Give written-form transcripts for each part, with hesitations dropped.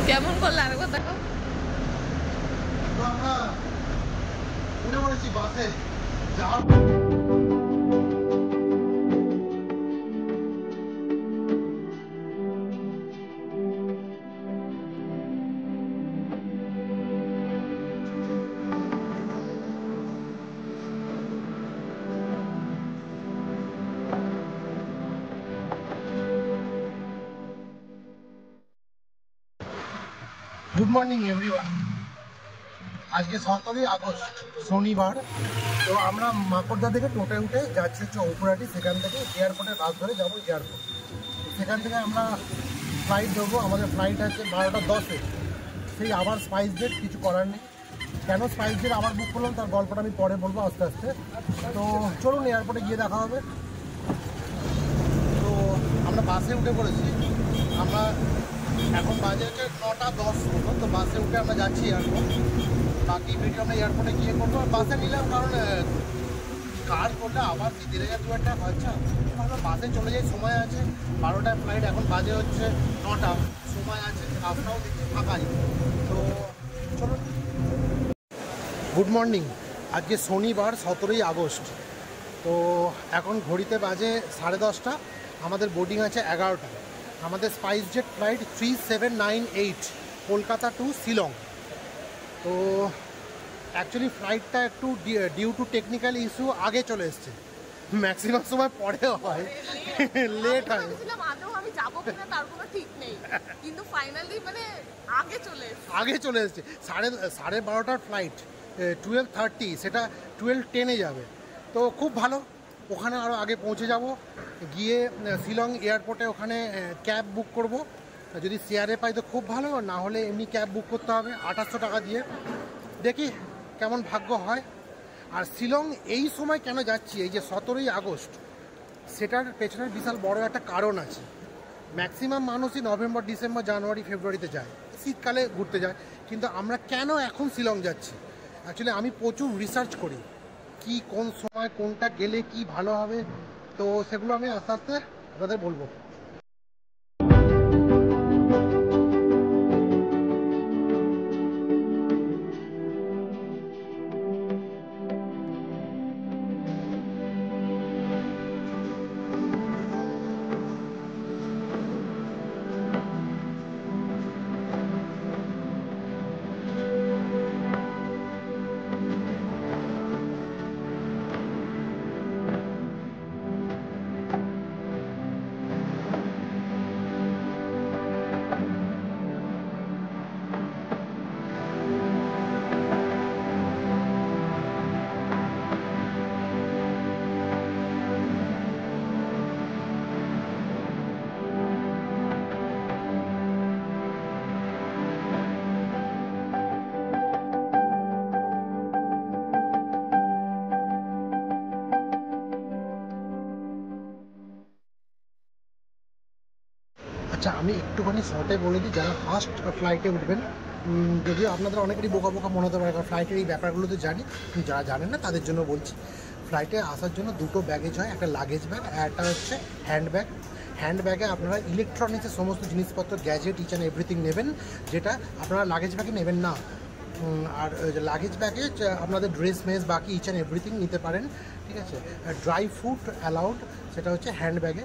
কেমন করলে আরেকবার দেখো। আমরা উঠে পড়েছি বাসে যাওয়ার গুড মর্নিং এভরিওয়ান। আজকে 17 আগস্ট শনিবার। তো আমরা মাকড়দা থেকে টোটে উঠে যাচ্ছি হচ্ছে উপরাটি, সেখান থেকে এয়ারপোর্টে বাস ধরে যাবো এয়ারপোর্ট। সেখান থেকে আমরা ফ্লাইট ধরবো। আমাদের ফ্লাইট আছে 12:10-এ। সেই আবার স্পাইস জেট, কিছু করার নেই। কেন স্পাইস জেট আবার বুক করলাম তার গল্পটা আমি পরে বলবো আস্তে আস্তে। তো চলুন এয়ারপোর্টে গিয়ে দেখা হবে। তো আমরা বাসে উঠে পড়েছি। আমরা এখন বাজে হচ্ছে 9:10 মতো। তো বাসে উঠে আমরা যাচ্ছি এয়ারপোর্ট। বাকি ভিডিও আমরা এয়ারপোর্টে গিয়ে করবো। বাসে নিলাম কারণ কার করলে আবার 3,000 টাকা খরচা। আমরা বাসে চলে যাই, সময় আছে। 12টায় ফ্লাইট, এখন বাজে হচ্ছে 9টা, সময় আছে। রাস্তাও দেখছি ফাঁকাই। তো চলুন। Good morning. আজকে শনিবার 17 আগস্ট। তো এখন ঘড়িতে বাজে 10:30। আমাদের বোর্ডিং আছে 11টা। আমাদের SpiceJet flight 3798 Kolkata to Shillong. তো অ্যাকচুয়ালি ফ্লাইটটা একটু ডিউ টু টেকনিক্যাল ইস্যু আগে চলে এসছে। ম্যাক্সিমাম সময় পরে হয়, লেট হয়। আমি যাবো কিনা তার কোনো ঠিক নেই, কিন্তু ফাইনালি মানে আগে চলে এসছে। 12:30 ফ্লাইট 12:30, সেটা 12:10-এ যাবে। তো খুব ভালো, ওখানে আরও আগে পৌঁছে যাব। গিয়ে শিলং এয়ারপোর্টে ওখানে ক্যাব বুক করব। যদি শেয়ারে পাই তো খুব ভালো, না হলে এমনি ক্যাব বুক করতে হবে 2800 টাকা দিয়ে। দেখি কেমন ভাগ্য হয়। আর শিলং এই সময় কেন যাচ্ছি, এই যে 17 আগস্ট, সেটার পেছনের বিশাল বড় একটা কারণ আছে। ম্যাক্সিমাম মানুষই নভেম্বর, ডিসেম্বর, জানুয়ারি, ফেব্রুয়ারিতে যায়, শীতকালে ঘুরতে যায়। কিন্তু আমরা কেন এখন শিলং যাচ্ছি, অ্যাকচুয়ালি আমি প্রচুর রিসার্চ করি কি কোন সময় কোনটা গেলে কি ভালো হবে। তো সেগুলো আমি আস্তে আস্তে আপনাদের বলবো। আচ্ছা, আমি একটুখানি শর্টে বলে দিই, যারা ফার্স্ট ফ্লাইটে উঠবেন, যদিও আপনাদের অনেকেরই বোকা বোকা মনে হতে পারে, কারণ ফ্লাইটের এই ব্যাপারগুলো তো জানি, যারা জানেন না তাদের জন্য বলছি। ফ্লাইটে আসার জন্য দুটো ব্যাগেজ হয়, একটা লাগেজ ব্যাগ আর একটা হচ্ছে হ্যান্ড ব্যাগ। হ্যান্ড ব্যাগে আপনারা ইলেকট্রনিক্সের সমস্ত জিনিসপত্র, গ্যাজেট, ইচ অ্যান্ড এভরিথিং নেবেন, যেটা আপনারা লাগেজ ব্যাগে নেবেন না। আর লাগেজ ব্যাগে আপনাদের ড্রেস মেস বাকি ইচ অ্যান্ড এভরিথিং নিতে পারেন, ঠিক আছে। ড্রাই ফ্রুট অ্যালাউড, সেটা হচ্ছে হ্যান্ড ব্যাগে।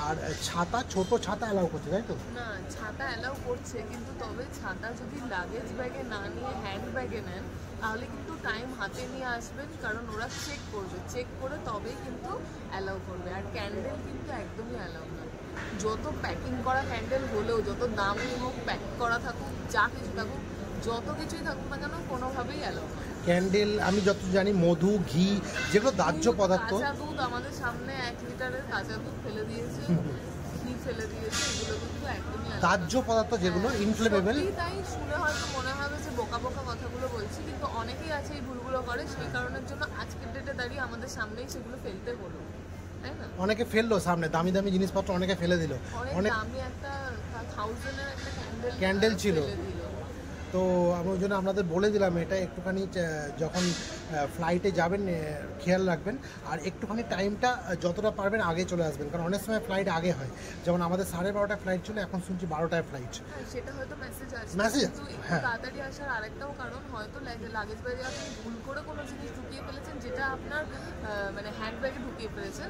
আর ছাতা, ছোট ছাতা অ্যালাউ করছে, তাই তো? না, ছাতা অ্যালাউ করছে, কিন্তু তবে ছাতা যদি লাগেজ ব্যাগে না নিয়ে হ্যান্ড ব্যাগে নেন তাহলে কিন্তু টাইম হাতে নিয়ে আসবেন, কারণ ওরা চেক করবে, চেক করে তবেই কিন্তু অ্যালাউ করবে। আর ক্যান্ডেল কিন্তু একদমই অ্যালাউ না। যত প্যাকিং করা ক্যান্ডেল হলেও, যত দামি হোক, প্যাক করা থাকুক, যা কিছু থাকুক, যত কিছুই থাকুক না কেন, কোনোভাবেই অ্যালাউ না। ক্যান্ডেল, আমি যত জানি মধু, ঘি, যেগুলো দাহ্য পদার্থ। কাঁচা দুধ, আমাদের সামনে 1 লিটারের কাঁচা দুধ ফেলে দিয়েছে, ঘি ফেলে দিয়েছে, এগুলো কিন্তু একদমই দাহ্য পদার্থ যেগুলো ইনফ্লেমেবল। তাই শুনে হয়তো মনে হবে যে বোকা বোকা কথাগুলো বলছি, কিন্তু অনেকেই আছে এই ভুলগুলো করে। সেই কারণের জন্য আজকের ডেটে দাঁড়িয়ে আমাদের সামনেই সেগুলো ফেলতে হলো, তাই না? অনেকে ফেললো সামনে, দামি দামি জিনিসপত্র অনেকে ফেলে দিল। অনেক দামি একটা 1000-এর একটা ক্যান্ডেল ছিল। তো আমি ওই জন্য আপনাদের বলে দিলাম এটা একটুখানি, যখন ফ্লাইটে যাবেন খেয়াল রাখবেন, আর একটুখানি টাইমটা যতটা পারবেন আগে চলে আসবেন, কারণ অনেক সময় ফ্লাইট আগে হয়, যেমন আমাদের 12:30টায় ফ্লাইট ছিল, এখন শুনছি 12টায় ফ্লাইট। সেটা হয়তো মেসেজ আছে, কিন্তু হ্যাঁ তাড়াতাড়ি আসার আরেকটাও কারণ, হয়তো লাগেজ ব্যাগে আপনি ভুল করে কোনো জিনিস ঢুকিয়ে ফেলেছেন, যেটা আপনার মানে হ্যান্ড ব্যাগে ঢুকিয়ে ফেলেছেন,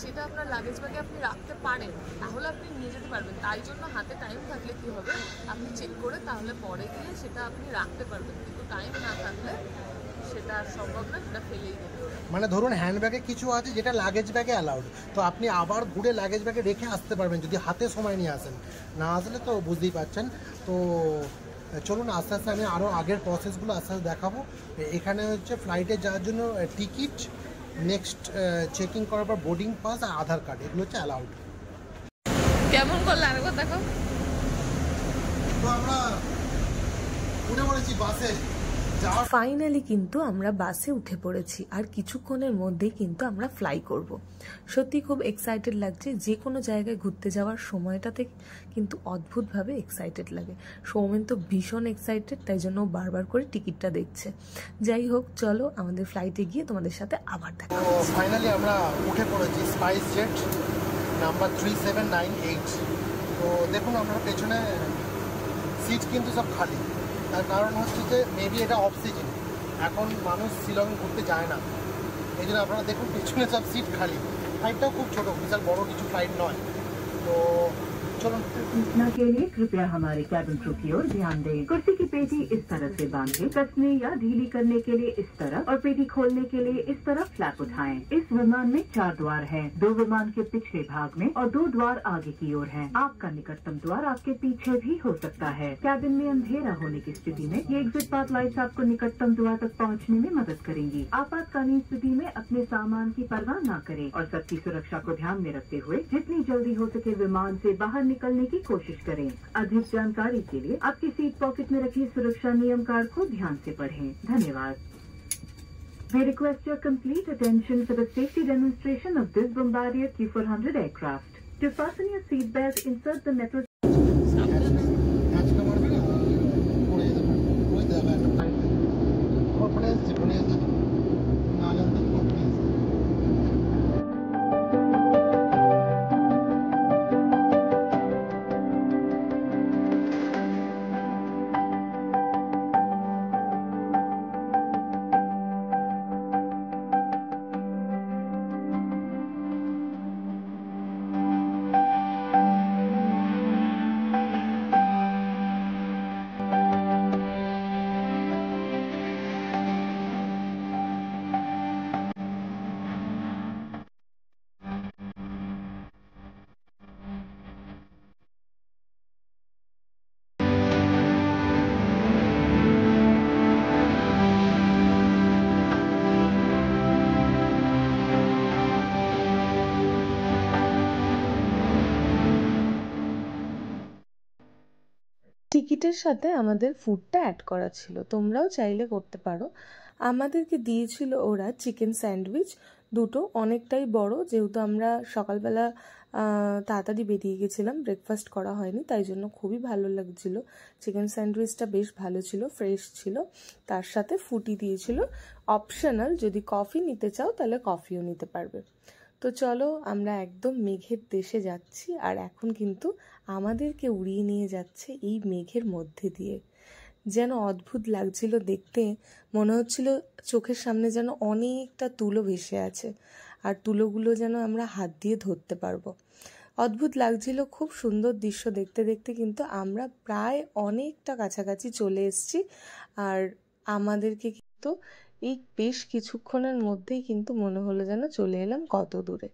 সেটা আপনার লাগেজ ব্যাগে আপনি রাখতে পারেন, তাহলে আপনি নিয়ে যেতে পারবেন। তাই জন্য হাতে টাইম থাকলে কি হবে, আপনি চেক করে তাহলে পরে গিয়ে সেটা আপনি রাখতে পারবেন, কিন্তু টাইম না থাকলে সেটা আর সম্ভব না, সেটা ফেলেই দেবে। মানে ধরুন হ্যান্ড ব্যাগে কিছু আছে যেটা লাগেজ ব্যাগে অ্যালাউড, তো আপনি আবার ঘুরে লাগেজ ব্যাগে রেখে আসতে পারবেন যদি হাতে সময় নিয়ে আসেন, না আসলে তো বুঝতেই পারছেন। তো চলুন আস্তে আস্তে আমি আরও আগের প্রসেসগুলো আস্তে আস্তে দেখাবো। এখানে হচ্ছে ফ্লাইটে যাওয়ার জন্য টিকিট, নেক্সট চেকিং করার পর বোর্ডিং পাস আর আধার কার্ড, এগুলো হচ্ছে অ্যালাউড। কেমন করলে আরেকবার দেখো। তো আমরা উঠে পড়েছি বাসে। ফাইনালি কিন্তু আমরা বাসে উঠে পড়েছি, আর কিছুক্ষণের মধ্যেই কিন্তু আমরা ফ্লাই করব। সত্যি খুব এক্সাইটেড লাগছে, যে কোনো জায়গায় ঘুরতে যাওয়ার সময়টাতে কিন্তু অদ্ভুতভাবে এক্সাইটেড লাগে। সৌমেন তো ভীষণ এক্সাইটেড, তাই জন্য বারবার করে টিকিটটা দেখছে। যাই হোক, চলো আমাদের ফ্লাইটে গিয়ে তোমাদের সাথে আবার দেখা। তো ফাইনালি আমরা উঠে পড়েছি স্পাইস জেট নাম্বার 3798। তো দেখুন আমরা পেছনে সিট কিন্তু সব খালি, তার কারণ হচ্ছে যে মেবি এটা অফ সিজন, এখন মানুষ শিলং ঘুরতে যায় না, এই জন্য আপনারা দেখুন পিছনে সব সিট খালি। ফ্লাইটটাও খুব ছোটো, বিশাল বড় কিছু ফ্লাইট নয়। তো चलो। सूचना के लिए कृपया हमारे कैबिन क्रू की ओर ध्यान दें। कुर्सी की पेटी इस तरह से बांधें, कसने या ढीली करने के लिए इस तरफ और पेटी खोलने के लिए इस तरफ फ्लैप उठाएं। इस विमान में 4 द्वार हैं, 2 विमान के पिछले भाग में और 2 द्वार आगे की ओर हैं। आपका निकटतम द्वार आपके पीछे भी हो सकता है। कैबिन में अंधेरा होने की स्थिति में ये एग्जिट पाथ लाइट्स आपको निकटतम द्वार तक पहुंचने में मदद करेंगी। आपातकालीन स्थिति में अपने सामान की परवाह न करें और सबकी सुरक्षा को ध्यान में रखते हुए जितनी जल्दी हो सके विमान से बाहर निकलने की कोशिश करें। अधिक जानकारी के लिए आपकी सीट पॉकेट में रखी सुरक्षा नियम कार्ड को ध्यान से पढ़ें। धन्यवाद। We request your complete attention for the safety demonstration of this Bombardier Q400 aircraft. To fasten your seat belt, insert the metal টিকিটের সাথে আমাদের ফুডটা অ্যাড করা ছিল, তোমরাও চাইলে করতে পারো। আমাদেরকে দিয়েছিল ওরা চিকেন স্যান্ডউইচ দুটো, অনেকটাই বড়, যেহেতু আমরা সকালবেলা তাড়াতাড়ি বেরিয়ে গেছিলাম, ব্রেকফাস্ট করা হয়নি, তাই জন্য খুবই ভালো লাগছিল। চিকেন স্যান্ডউইচটা বেশ ভালো ছিল, ফ্রেশ ছিল। তার সাথে ফুটি দিয়েছিল, অপশনাল, যদি কফি নিতে চাও তাহলে কফিও নিতে পারবে। তো চলো, আমরা একদম মেঘের দেশে যাচ্ছি, আর এখন কিন্তু আমাদেরকে উড়িয়ে নিয়ে যাচ্ছে এই মেঘের মধ্যে দিয়ে। যেন অদ্ভুত লাগছিল দেখতে, মনে হচ্ছিল চোখের সামনে যেন অনেকটা তুলো ভেসে আছে, আর তুলোগুলো যেন আমরা হাত দিয়ে ধরতে পারবো। অদ্ভুত লাগছিল, খুব সুন্দর দৃশ্য দেখতে দেখতে কিন্তু আমরা প্রায় অনেকটা কাছাকাছি চলে এসেছি, আর আমাদেরকে কিন্তু এই বেশ কিছুক্ষণের মধ্যেই কিন্তু মনে হলো যেন চলে এলাম কত দূরে।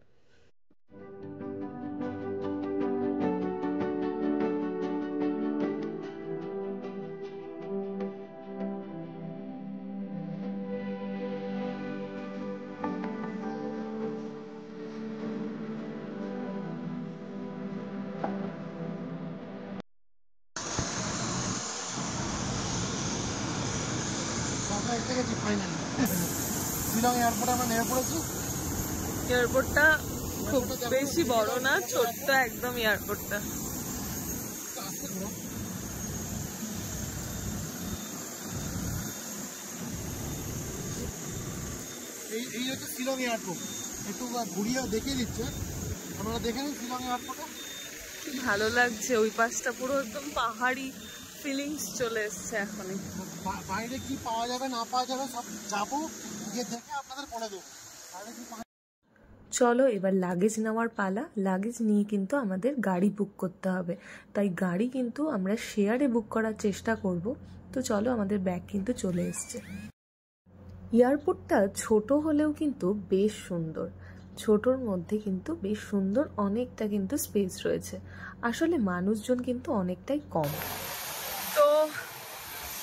আমরা এসে গেছি ফাইনালি শিলং এয়ারপোর্টে। আমরা নেমে পড়েছি। এয়ারপোর্টটা খুব বেশি বড় না, ছোট্ট একদম এয়ারপোর্টটা। এই হচ্ছে শিলং এয়ারপোর্ট, একটু ঘুরিয়ে দেখিয়ে দিচ্ছে, আপনারা দেখে নিন শিলং এয়ারপোর্টে। ভালো লাগছে, ওই পাশটা পুরো একদম পাহাড়ি ফিলিংস চলে এসছে এখনই। বাইরে কি পাওয়া যাবে না পাওয়া যাবে সব যাবো, গিয়ে দেখে আপনাদের বলে দেবো বাইরে কি। চলো এবার লাগেজ নেওয়ার পালা। লাগেজ নিয়ে কিন্তু আমাদের গাড়ি বুক করতে হবে, তাই গাড়ি কিন্তু আমরা শেয়ারে বুক করার চেষ্টা করব। তো চলো, আমাদের ব্যাগ কিন্তু চলে এসছে। এয়ারপোর্টটা ছোট হলেও কিন্তু বেশ সুন্দর, ছোটর মধ্যে কিন্তু বেশ সুন্দর, অনেকটা কিন্তু স্পেস রয়েছে। আসলে মানুষজন কিন্তু অনেকটাই কম। তো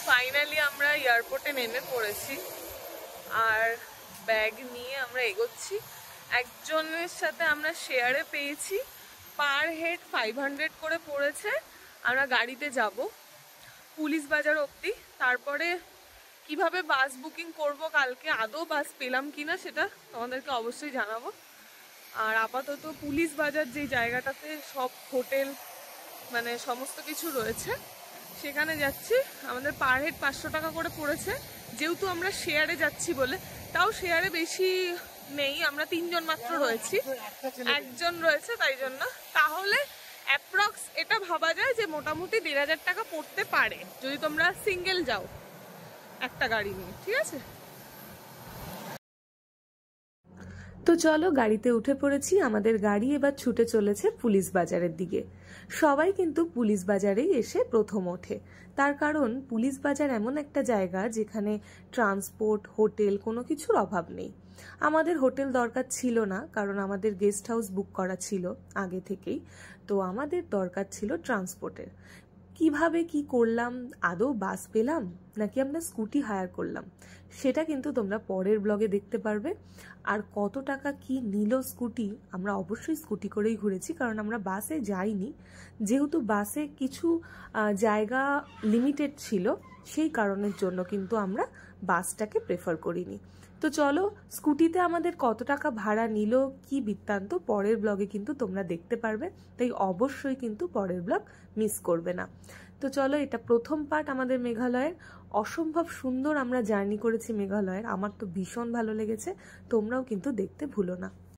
ফাইনালি আমরা এয়ারপোর্টে নেমে পড়েছি আর ব্যাগ নিয়ে আমরা এগোচ্ছি। একজনের সাথে আমরা শেয়ারে পেয়েছি, পার হেড 500 করে পড়েছে। আমরা গাড়িতে যাব পুলিশ বাজার অবধি, তারপরে কিভাবে বাস বুকিং করব, কালকে আদৌ বাস পেলাম কিনা সেটা তোমাদেরকে অবশ্যই জানাবো। আর আপাতত পুলিশ বাজার যে জায়গাটাতে সব হোটেল মানে সমস্ত কিছু রয়েছে সেখানে যাচ্ছি। আমাদের পার হেড 500 টাকা করে পড়েছে, যেহেতু আমরা শেয়ারে যাচ্ছি বলে। তাও শেয়ারে বেশি নেই, আমরা 3 জন মাত্র রয়েছি, একজন রয়েছে তাই জন্য। তাহলে অ্যাপ্রক্স এটা ভাবা যায় যে মোটামুটি 1500 টাকা পড়তে পারে যদি তোমরা সিঙ্গেল যাও একটা গাড়ি নিয়ে, ঠিক আছে? তো চলো, গাড়িতে উঠে পড়েছি। আমাদের গাড়ি এবার ছুটে চলেছে পুলিশ বাজারের দিকে। সবাই কিন্তু পুলিশ বাজারেই এসে প্রথম ওঠে, তার কারণ পুলিশ বাজার এমন একটা জায়গা যেখানে ট্রান্সপোর্ট, হোটেল কোনো কিছুর অভাব নেই। আমাদের হোটেল দরকার ছিল না, কারণ আমাদের গেস্ট হাউস বুক করা ছিল আগে থেকেই। তো আমাদের দরকার ছিল ট্রান্সপোর্টের। কিভাবে কি করলাম, আদৌ বাস পেলাম নাকি আমরা স্কুটি হায়ার করলাম, সেটা কিন্তু তোমরা পরের ব্লগে দেখতে পারবে। আর কত টাকা কি নিল স্কুটি, আমরা অবশ্যই স্কুটি করেই ঘুরেছি, কারণ আমরা বাসে যাইনি। যেহেতু বাসে কিছু জায়গা লিমিটেড ছিল, সেই কারণের জন্য কিন্তু আমরা বাসটাকে প্রেফার করিনি। তো চলো, স্কুটিতে আমাদের কত টাকা ভাড়া নিল, কি বৃত্তান্ত পরের ব্লগে কিন্তু তোমরা দেখতে পারবে, তাই অবশ্যই কিন্তু পরের ব্লগ মিস করবে না। তো চলো, এটা প্রথম পার্ট আমাদের মেঘালয়ের। অসম্ভব সুন্দর আমরা জার্নি করেছি মেঘালয়ের, আমার তো ভীষণ ভালো লেগেছে, তোমরাও কিন্তু দেখতে ভুলো না।